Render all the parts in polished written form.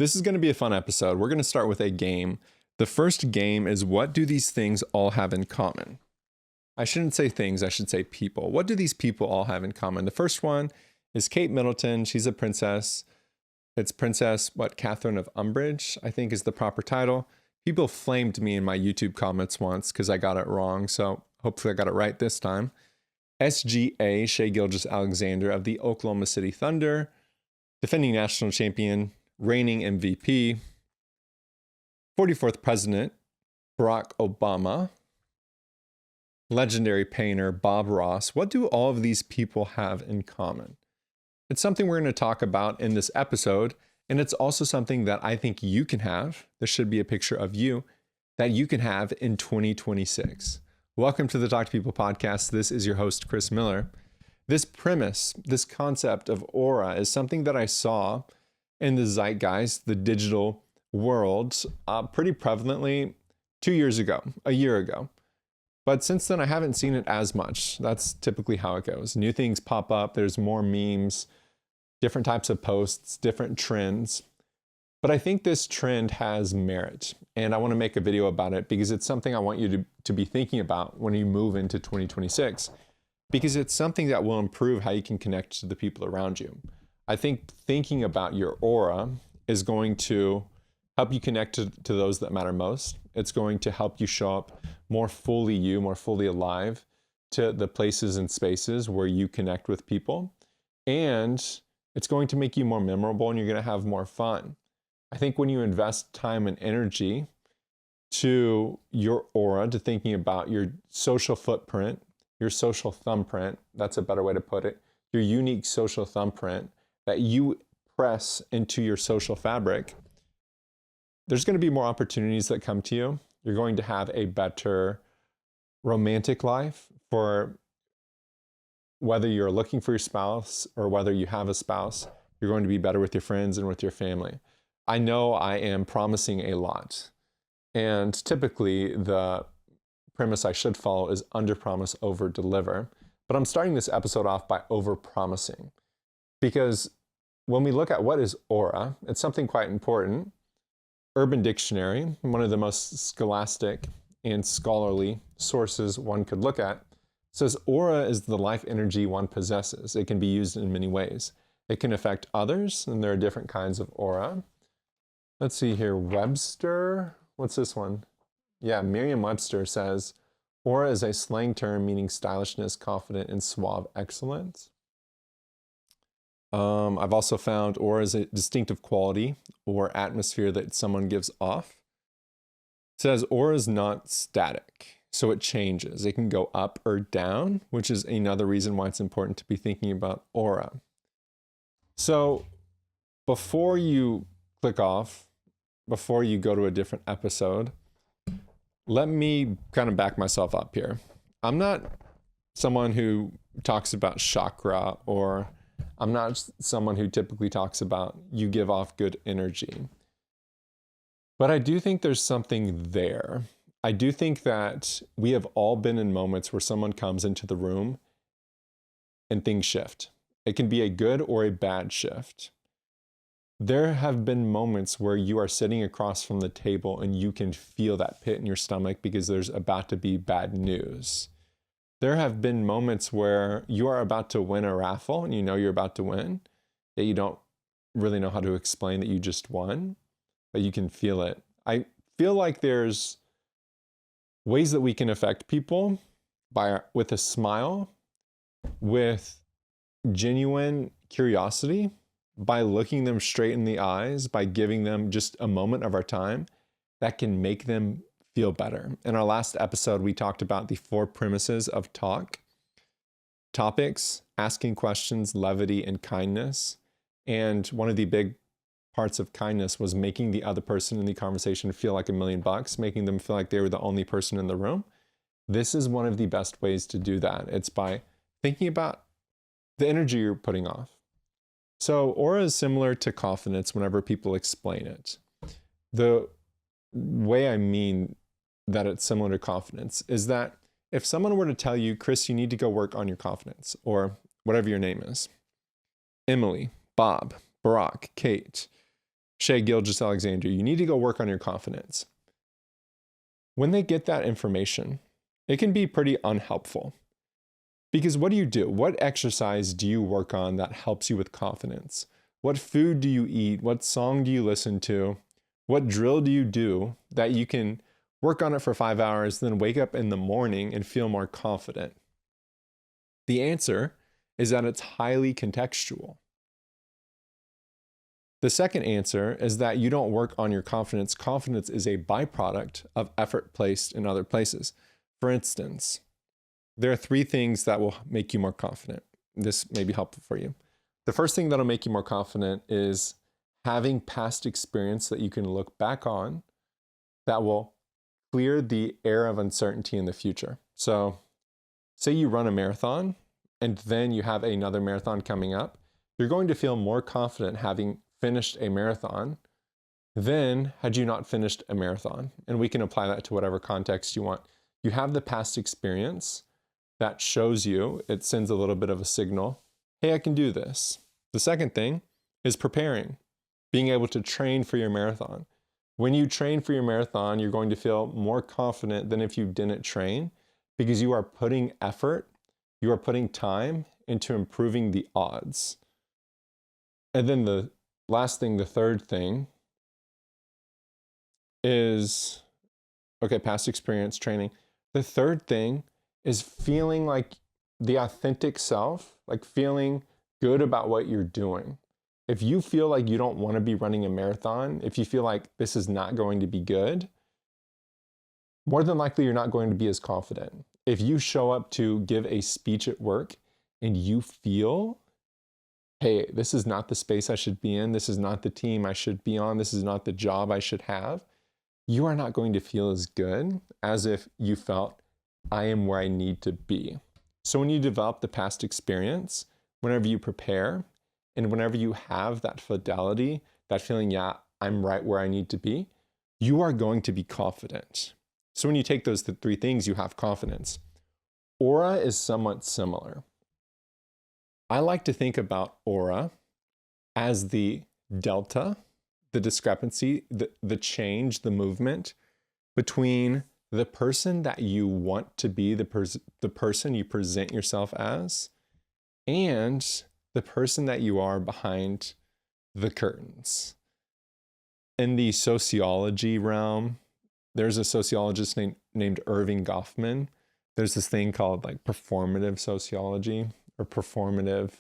This is going to be a fun episode. We're going to start with a game. The first game is, what do these things all have in common? I shouldn't say things, I should say people. What do these people all have in common? The first one is Kate Middleton. She's a princess. It's Princess, Catherine of Umbridge, I think is the proper title. People flamed me in my YouTube comments once because I got it wrong, so hopefully I got it right this time. SGA, Shai Gilgeous-Alexander of the Oklahoma City Thunder, defending national champion, reigning MVP, 44th president, Barack Obama, legendary painter, Bob Ross. What do all of these people have in common? It's something we're going to talk about in this episode, and it's also something that I think you can have. This should be a picture of you that you can have in 2026. Welcome to the Talk to People podcast. This is your host, Chris Miller. This premise, this concept of aura is something that I saw in the zeitgeist, the digital world, pretty prevalently 2 years ago, a year ago. But since then, I haven't seen it as much. That's typically how it goes. New things pop up. There's more memes, different types of posts, different trends. But I think this trend has merit. And I want to make a video about it because it's something I want you to be thinking about when you move into 2026. Because it's something that will improve how you can connect to the people around you. I think thinking about your aura is going to help you connect to those that matter most. It's going to help you show up more fully you, more fully alive to the places and spaces where you connect with people. And it's going to make you more memorable and you're going to have more fun. I think when you invest time and energy to your aura, to thinking about your social footprint, your social thumbprint, that's a better way to put it, your unique social thumbprint that you press into your social fabric, there's going to be more opportunities that come to you. You're going to have a better romantic life, for whether you're looking for your spouse or whether you have a spouse. You're going to be better with your friends and with your family. I know I am promising a lot. And typically the premise I should follow is under promise, over deliver. But I'm starting this episode off by over promising. Because when we look at what is aura, it's something quite important. Urban Dictionary, one of the most scholastic and scholarly sources one could look at, says aura is the life energy one possesses. It can be used in many ways. It can affect others, and there are different kinds of aura. Let's see here, Webster, what's this one? Yeah, Merriam-Webster says, aura is a slang term meaning stylishness, confident, and suave excellence. I've also found aura is a distinctive quality or atmosphere that someone gives off. It says aura is not static, so it changes. It can go up or down, which is another reason why it's important to be thinking about aura. So before you click off, before you go to a different episode, let me kind of back myself up here. I'm not someone who talks about chakra, or I'm not someone who typically talks about you give off good energy. But I do think there's something there. I do think that we have all been in moments where someone comes into the room and things shift. It can be a good or a bad shift. There have been moments where you are sitting across from the table and you can feel that pit in your stomach because there's about to be bad news. There have been moments where you are about to win a raffle and you know you're about to win, yet you don't really know how to explain that you just won, but you can feel it. I feel like there's ways that we can affect people with a smile, with genuine curiosity, by looking them straight in the eyes, by giving them just a moment of our time that can make them feel better. In our last episode, we talked about the 4 premises of talk: topics, asking questions, levity, and kindness. And one of the big parts of kindness was making the other person in the conversation feel like $1,000,000, making them feel like they were the only person in the room. This is one of the best ways to do that. It's by thinking about the energy you're putting off. So aura is similar to confidence whenever people explain it. The way I mean that it's similar to confidence is that if someone were to tell you, Chris, you need to go work on your confidence, or whatever your name is, Emily, Bob, Barack, Kate, Shea Gilgis Alexander, you need to go work on your confidence. When they get that information, it can be pretty unhelpful. Because what do you do? What exercise do you work on that helps you with confidence? What food do you eat? What song do you listen to? What drill do you do that you can work on it for 5 hours, then wake up in the morning and feel more confident? The answer is that it's highly contextual. The second answer is that you don't work on your confidence. Confidence is a byproduct of effort placed in other places. For instance, there are 3 things that will make you more confident. This may be helpful for you. The first thing that'll make you more confident is having past experience that you can look back on that will clear the air of uncertainty in the future. So say you run a marathon and then you have another marathon coming up, you're going to feel more confident having finished a marathon than had you not finished a marathon. And we can apply that to whatever context you want. You have the past experience that shows you, it sends a little bit of a signal, hey, I can do this. The second thing is preparing, being able to train for your marathon. When you train for your marathon, you're going to feel more confident than if you didn't train because you are putting effort, you are putting time into improving the odds. And then the last thing, the third thing is, okay, past experience, training. The third thing is feeling like the authentic self, like feeling good about what you're doing. If you feel like you don't want to be running a marathon, if you feel like this is not going to be good, more than likely you're not going to be as confident. If you show up to give a speech at work and you feel, hey, this is not the space I should be in, this is not the team I should be on, this is not the job I should have, you are not going to feel as good as if you felt, I am where I need to be. So when you develop the past experience, whenever you prepare, and whenever you have that fidelity, that feeling, yeah, I'm right where I need to be, you are going to be confident. So when you take those 3 things, you have confidence. Aura is somewhat similar. I like to think about aura as the delta, the discrepancy, the change, the movement between the person that you want to be, the person you present yourself as, and the person that you are behind the curtains. In the sociology realm, there's a sociologist named Irving Goffman. There's this thing called like performative sociology or performative.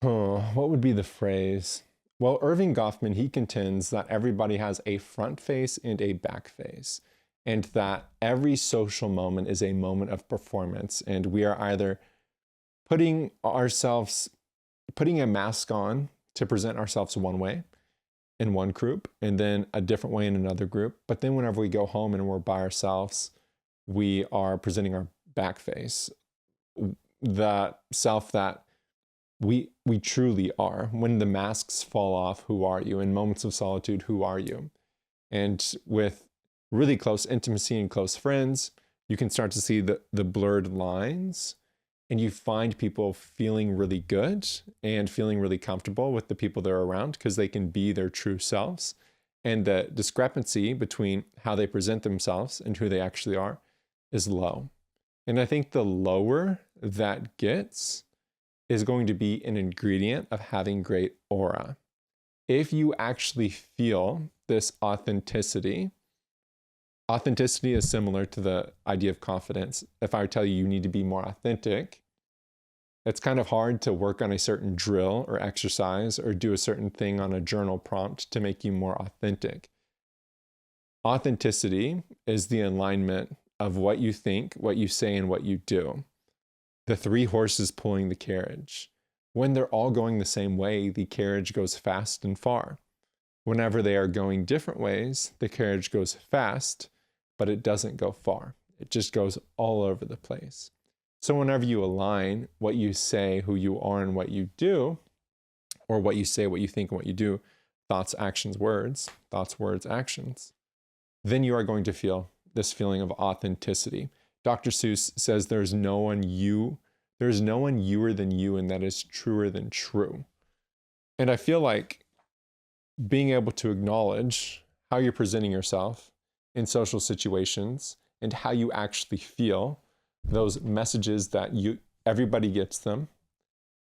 What would be the phrase? Well, Irving Goffman, he contends that everybody has a front face and a back face, and that every social moment is a moment of performance, and we are either putting a mask on to present ourselves one way in one group and then a different way in another group. But then whenever we go home and we're by ourselves, we are presenting our back face, that self that we truly are. When the masks fall off, who are you? In moments of solitude, who are you? And with really close intimacy and close friends, you can start to see the blurred lines, and you find people feeling really good and feeling really comfortable with the people they're around because they can be their true selves. And the discrepancy between how they present themselves and who they actually are is low. And I think the lower that gets is going to be an ingredient of having great aura. If you actually feel this authenticity is similar to the idea of confidence. If I tell you you need to be more authentic, it's kind of hard to work on a certain drill or exercise or do a certain thing on a journal prompt to make you more authentic. Authenticity is the alignment of what you think, what you say, and what you do. The 3 horses pulling the carriage. When they're all going the same way, the carriage goes fast and far. Whenever they are going different ways, the carriage goes fast, but it doesn't go far. It just goes all over the place. So whenever you align what you say, who you are, and what you do, or what you say, what you think, and what you do, thoughts, actions, words, thoughts, words, actions, then you are going to feel this feeling of authenticity. Dr. Seuss says there's no one youer than you, and that is truer than true. And I feel like being able to acknowledge how you're presenting yourself in social situations and how you actually feel, those messages that everybody gets them.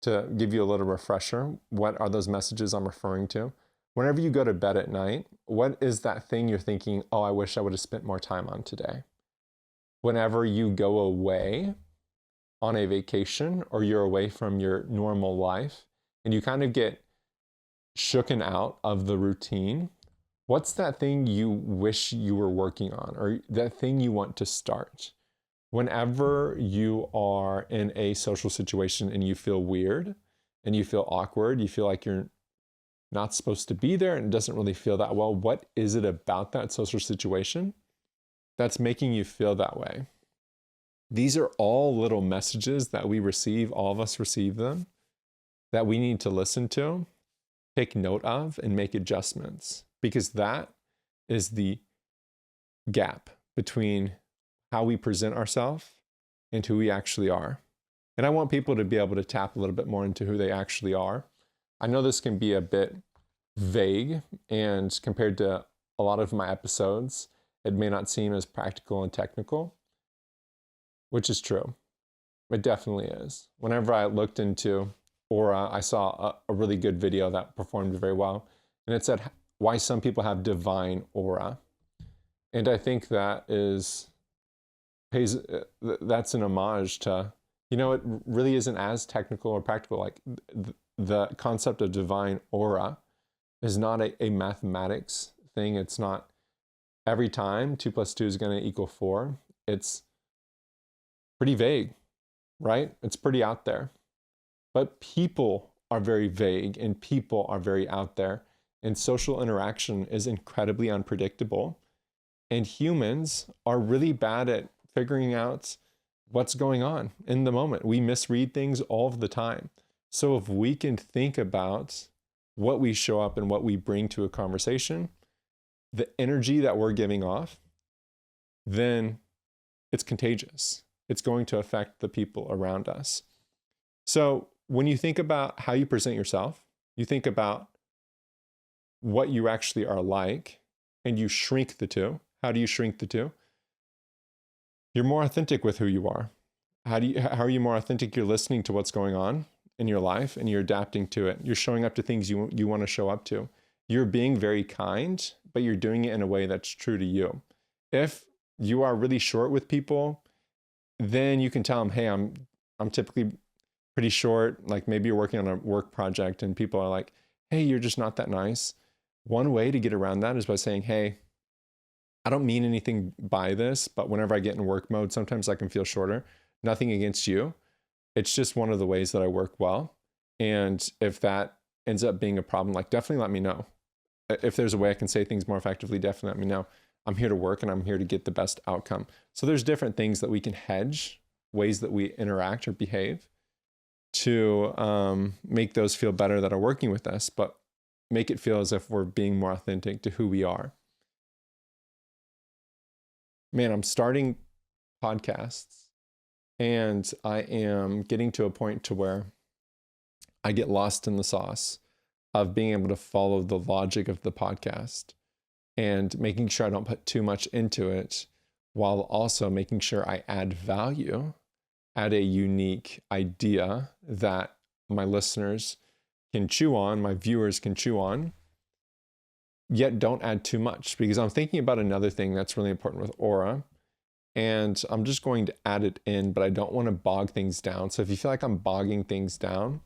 To give you a little refresher, what are those messages I'm referring to? Whenever you go to bed at night, what is that thing you're thinking, oh, I wish I would have spent more time on today? Whenever you go away on a vacation or you're away from your normal life and you kind of get shooken out of the routine, what's that thing you wish you were working on or that thing you want to start? Whenever you are in a social situation and you feel weird and you feel awkward, you feel like you're not supposed to be there and it doesn't really feel that well, what is it about that social situation that's making you feel that way? These are all little messages that we receive, all of us receive them, that we need to listen to, take note of, and make adjustments, because that is the gap between how we present ourselves and who we actually are. And I want people to be able to tap a little bit more into who they actually are. I know this can be a bit vague, and compared to a lot of my episodes, it may not seem as practical and technical, which is true. It definitely is. Whenever I looked into aura, I saw a really good video that performed very well, and it said why some people have divine aura. And I think that that's an homage to, it really isn't as technical or practical. Like the concept of divine aura is not a mathematics thing. It's not every time 2 + 2 is going to equal 4. It's pretty vague, right? It's pretty out there. But people are very vague and people are very out there. And social interaction is incredibly unpredictable. And humans are really bad at figuring out what's going on in the moment. We misread things all of the time. So if we can think about what we show up and what we bring to a conversation, the energy that we're giving off, then it's contagious. It's going to affect the people around us. So when you think about how you present yourself, you think about what you actually are like, and you shrink the two. How do you shrink the two? You're more authentic with who you are. How are you more authentic? You're listening to what's going on in your life and you're adapting to it. You're showing up to things you want to show up to. You're being very kind, but you're doing it in a way that's true to you. If you are really short with people, then you can tell them, hey, I'm typically pretty short. Like maybe you're working on a work project and people are like, hey, you're just not that nice. One way to get around that is by saying, hey, I don't mean anything by this, but whenever I get in work mode, sometimes I can feel shorter. Nothing against you. It's just one of the ways that I work well. And if that ends up being a problem, like definitely let me know. If there's a way I can say things more effectively, definitely let me know. I'm here to work and I'm here to get the best outcome. So there's different things that we can hedge, ways that we interact or behave to make those feel better that are working with us, but make it feel as if we're being more authentic to who we are. Man, I'm starting podcasts and I am getting to a point to where I get lost in the sauce of being able to follow the logic of the podcast and making sure I don't put too much into it, while also making sure I add value, add a unique idea that my listeners can chew on, my viewers can chew on, yet don't add too much, because I'm thinking about another thing that's really important with aura, and I'm just going to add it in, but I don't want to bog things down. So if you feel like I'm bogging things down,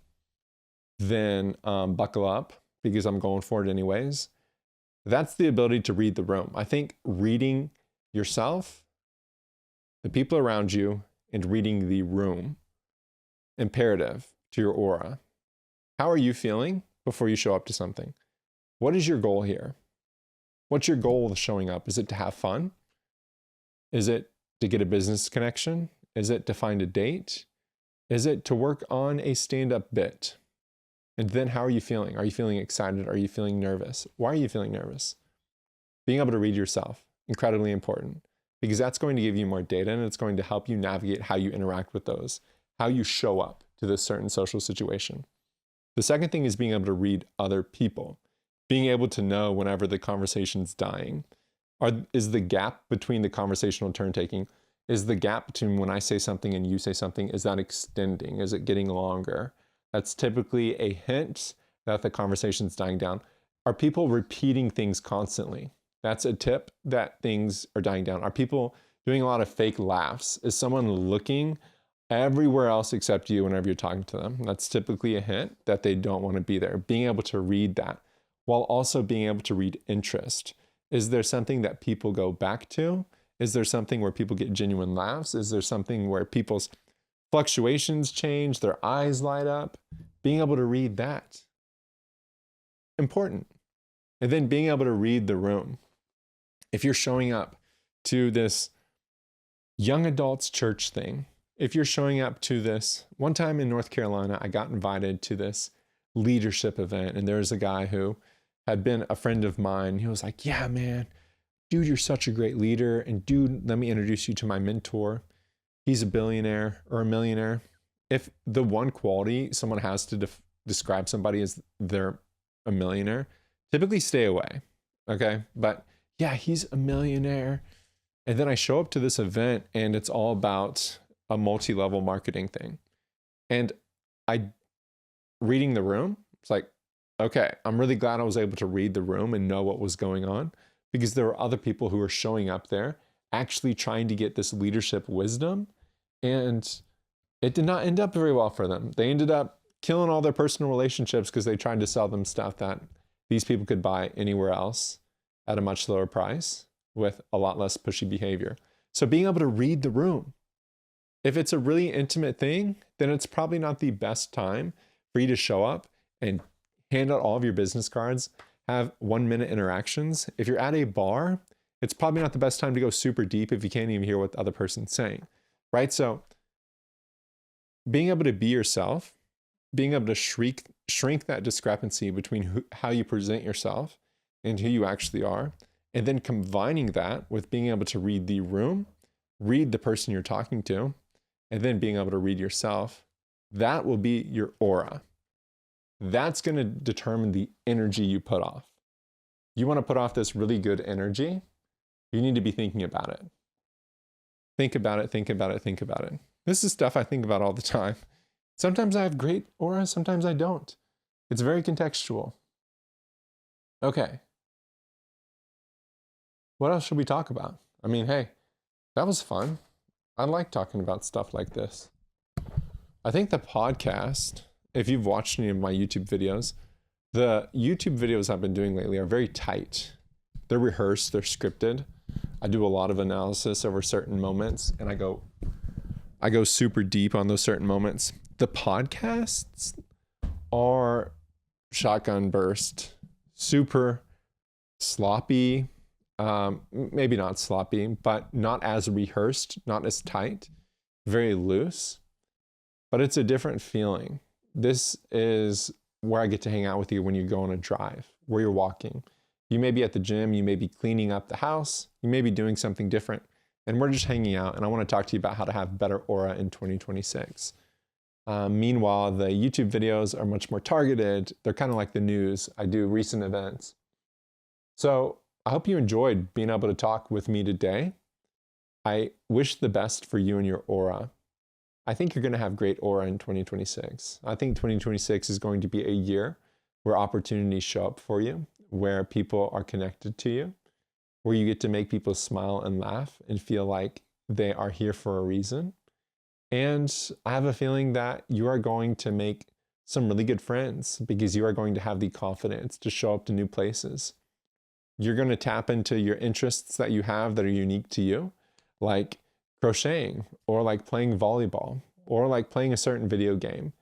then buckle up, because I'm going for it anyways. That's the ability to read the room. I think reading yourself, the people around you, and reading the room, imperative to your aura. How are you feeling before you show up to something? What is your goal here? What's your goal with showing up? Is it to have fun? Is it to get a business connection? Is it to find a date? Is it to work on a stand-up bit? And then how are you feeling? Are you feeling excited? Are you feeling nervous? Why are you feeling nervous? Being able to read yourself, incredibly important, because that's going to give you more data and it's going to help you navigate how you interact with those, how you show up to this certain social situation. The second thing is being able to read other people. being able to know whenever the conversation's dying. Is the gap between the conversational turn taking, is the gap between when I say something and you say something, is that extending? Is it getting longer? That's typically a hint that the conversation's dying down. Are people repeating things constantly? That's a tip that things are dying down. Are people doing a lot of fake laughs? Is someone looking everywhere else except you whenever you're talking to them? That's typically a hint that they don't want to be there. Being able to read that while also being able to read interest. Is there something that people go back to? Is there something where people get genuine laughs? Is there something where people's fluctuations change, their eyes light up? Being able to read that. Important. And then being able to read the room. If you're showing up to this young adults church thing, if you're showing up to this, one time in North Carolina, I got invited to this leadership event, and there's a guy who had been a friend of mine. He was like, yeah, man, dude, you're such a great leader. And dude, let me introduce you to my mentor. He's a billionaire or a millionaire. If the one quality someone has to describe somebody as they're a millionaire, typically stay away. Okay. But yeah, he's a millionaire. And then I show up to this event and it's all about a multi-level marketing thing. And reading the room, it's like, okay, I'm really glad I was able to read the room and know what was going on, because there were other people who were showing up there actually trying to get this leadership wisdom, and it did not end up very well for them. They ended up killing all their personal relationships because they tried to sell them stuff that these people could buy anywhere else at a much lower price with a lot less pushy behavior. So being able to read the room. If it's a really intimate thing, then it's probably not the best time for you to show up and hand out all of your business cards, have 1-minute interactions. If you're at a bar, it's probably not the best time to go super deep if you can't even hear what the other person's saying, right? So being able to be yourself, being able to shrink that discrepancy between how you present yourself and who you actually are, and then combining that with being able to read the room, read the person you're talking to, and then being able to read yourself, that will be your aura. That's going to determine the energy you put off. You want to put off this really good energy, you need to be thinking about it. Think about it, think about it, think about it. This is stuff I think about all the time. Sometimes I have great aura, sometimes I don't. It's very contextual. Okay. What else should we talk about? I mean, hey, that was fun. I like talking about stuff like this. I think the podcast, if you've watched any of my YouTube videos, the YouTube videos I've been doing lately are very tight. They're rehearsed, they're scripted. I do a lot of analysis over certain moments, and I go super deep on those certain moments. The podcasts are shotgun burst, super sloppy, maybe not sloppy, but not as rehearsed, not as tight, very loose, but it's a different feeling. This is where I get to hang out with you when you go on a drive, where you're walking. You may be at the gym, you may be cleaning up the house, you may be doing something different, and we're just hanging out, and I want to talk to you about how to have better aura in 2026. Meanwhile, the YouTube videos are much more targeted. They're kind of like the news. I do recent events. So I hope you enjoyed being able to talk with me today. I wish the best for you and your aura. I think you're going to have great aura in 2026. I think 2026 is going to be a year where opportunities show up for you, where people are connected to you, where you get to make people smile and laugh and feel like they are here for a reason. And I have a feeling that you are going to make some really good friends because you are going to have the confidence to show up to new places. You're going to tap into your interests that you have that are unique to you, like crocheting or like playing volleyball or like playing a certain video game.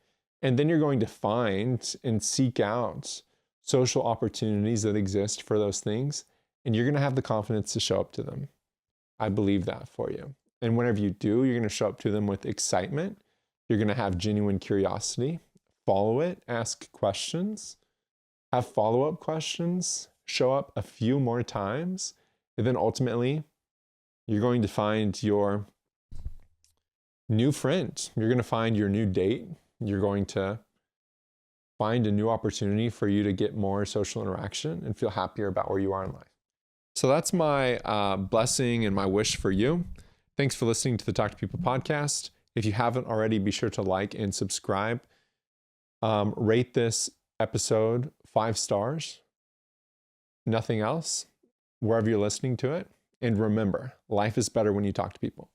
And then you're going to find and seek out social opportunities that exist for those things. And you're going to have the confidence to show up to them. I believe that for you. And whenever you do, you're going to show up to them with excitement. You're going to have genuine curiosity. Follow it, ask questions, have follow-up questions, show up a few more times. And then ultimately, you're going to find your new friend. You're going to find your new date. You're going to find a new opportunity for you to get more social interaction and feel happier about where you are in life. So that's my blessing and my wish for you. Thanks for listening to the Talk to People podcast. If you haven't already, be sure to like and subscribe. Rate this episode 5 stars. Nothing else, wherever you're listening to it. And remember, life is better when you talk to people.